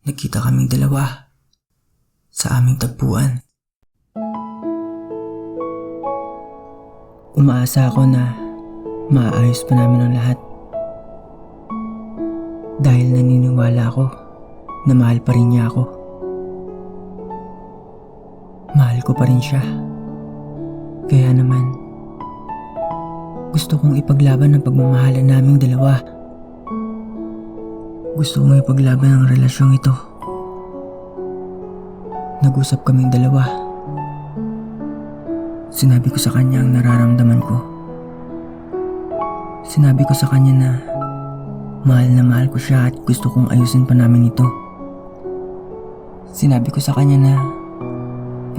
Nagkita kaming dalawa sa aming tagpuan. Umaasa ako na maayos pa namin ang lahat. Dahil naniniwala ako na mahal pa rin niya ako. Mahal ko pa rin siya. Kaya naman, gusto kong ipaglaban ang pagmamahalan naming dalawa. Gusto kong ipaglaban ang relasyong ito. Nag-usap kaming dalawa. Sinabi ko sa kanya ang nararamdaman ko. Sinabi ko sa kanya na mahal ko siya at gusto kong ayusin pa namin ito. Sinabi ko sa kanya na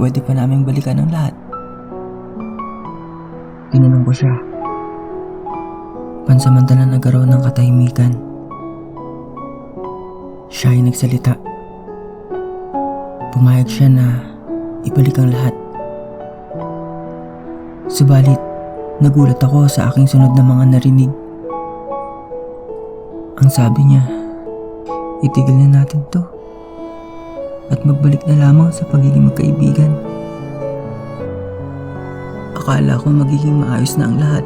pwede pa namin balikan ang lahat. Tinanong ko siya. Pansamantala nagkaroon ng katahimikan. Siya ay nagsalita. Pumayag siya na ibalik ang lahat. Subalit, nagulat ako sa aking sunod na mga narinig. Ang sabi niya, itigil na natin to at magbalik na lamang sa pagiging magkaibigan. Akala ko magiging maayos na ang lahat.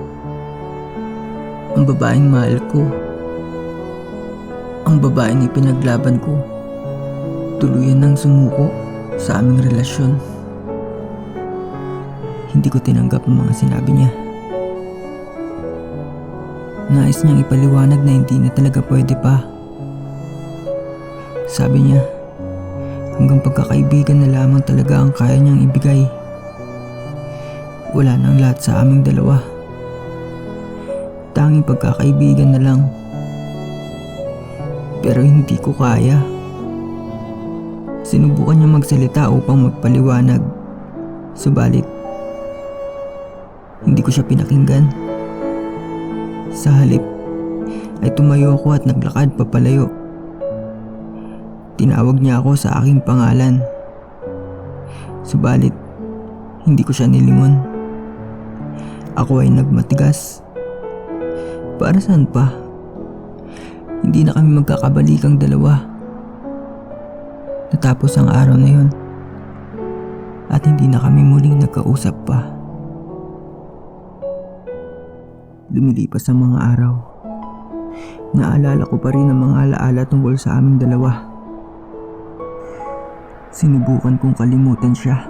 Ang babaeng mahal ko, ang babaeng ipinaglaban ko, tuluyan nang sumuko sa aming relasyon. Hindi ko tinanggap ang mga sinabi niya. Nais niyang ipaliwanag na hindi na talaga pwede pa. Sabi niya, hanggang pagkakaibigan na lamang talaga ang kaya niyang ibigay. Wala nang lahat sa aming dalawa. Tanging pagkakaibigan na lang. Pero hindi ko kaya. Sinubukan niya magsalita upang magpaliwanag. Subalit, hindi ko siya pinakinggan. Sa halip, ay tumayo ako at naglakad papalayo. Tinawag niya ako sa aking pangalan. Subalit, hindi ko siya nilingon. Ako ay nagmatigas. Para saan pa? Hindi na kami magkakabalikang dalawa. Natapos ang araw na yun at hindi na kami muling nagkausap pa. Lumilipas ang mga araw. Naalala ko pa rin ang mga alaala tungkol sa aming dalawa. Sinubukan kong kalimutan siya.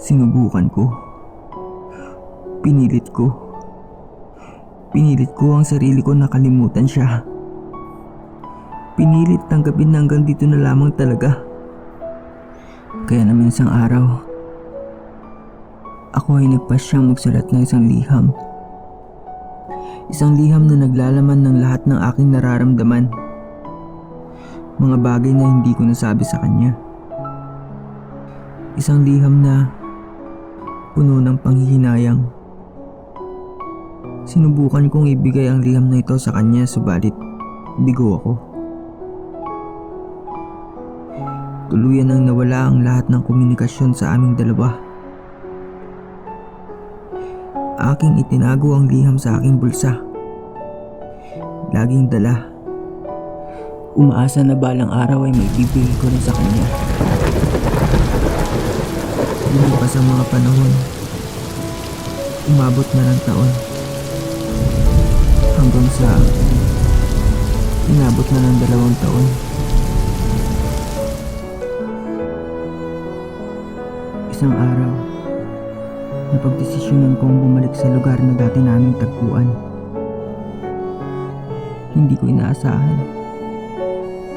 Sinubukan ko. Pinilit ko. Pinilit ko ang sarili ko na kalimutan siya. Pinilit tanggapin na hanggang dito na lamang talaga. Kaya naman isang araw, ako ay nagpasyang magsulat ng isang liham. Isang liham na naglalaman ng lahat ng aking nararamdaman. Mga bagay na hindi ko nasabi sa kanya. Isang liham na puno ng panghihinayang. Sinubukan kong ibigay ang liham na ito sa kanya, subalit bigo ako. Tuluyan nang nawala ang lahat ng komunikasyon sa aming dalawa. Aking itinago ang liham sa aking bulsa. Laging dala. Umaasa na balang araw ay may bibigay ko rin sa kanya. Lumipas ang mga panahon. Umabot na ng taon. Hanggang sa inabot na ng 2 taon. Isang araw, napagdesisyonan kong bumalik sa lugar na dati naming tagpuan. Hindi ko inaasahan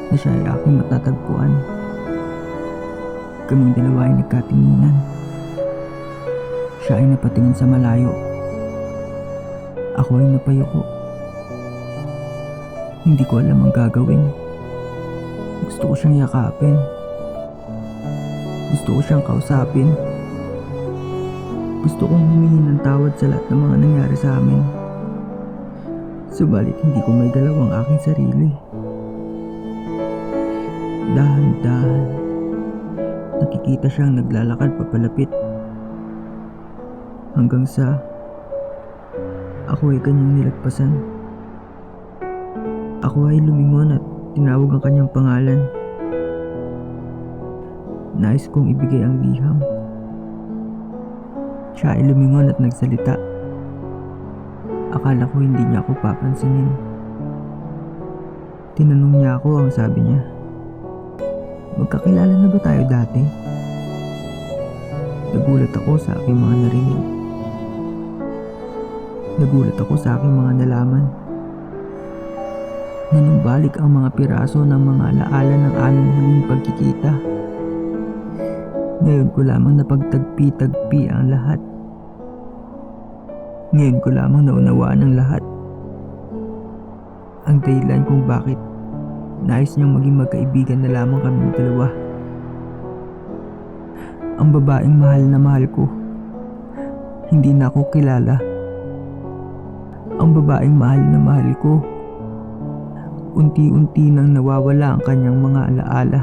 na siya ay aking matatagpuan. Kaming dalawa ay nagkatinginan. Siya ay napatingin sa malayo. Ako ay napayuko. Hindi ko alam ang gagawin. Gusto ko siyang yakapin. Gusto ko siyang kausapin. Gusto kong humingi ng tawad sa lahat ng mga nangyari sa amin. Subalit hindi ko may galaw ang aking sarili. Dahan-dahan, nakikita siyang naglalakad papalapit. Hanggang sa ako ay kanyang nilagpasan. Ako ay lumingon at tinawag ang kanyang pangalan. Nais kong ibigay ang liham. Siya ay lumingon at nagsalita. Akala ko hindi niya ako papansinin. Tinanong niya ako, ang sabi niya, "Magkakilala na ba tayo dati?" Nagulat ako sa aking mga narinig. Nagulat ako sa aking mga nalaman. Nanumbalik ang mga piraso ng mga alaala ng aming huling pagkikita. Ngayon ko lamang napagtagpi-tagpi ang lahat. Ngayon ko lamang naunawaan ang lahat. Ang dahilan kung bakit nais niyang maging magkaibigan na lamang kaming dalawa. Ang babaeng mahal na mahal ko, hindi na ako kilala. Ang babaeng mahal na mahal ko, unti-unti nang nawawala ang kanyang mga alaala.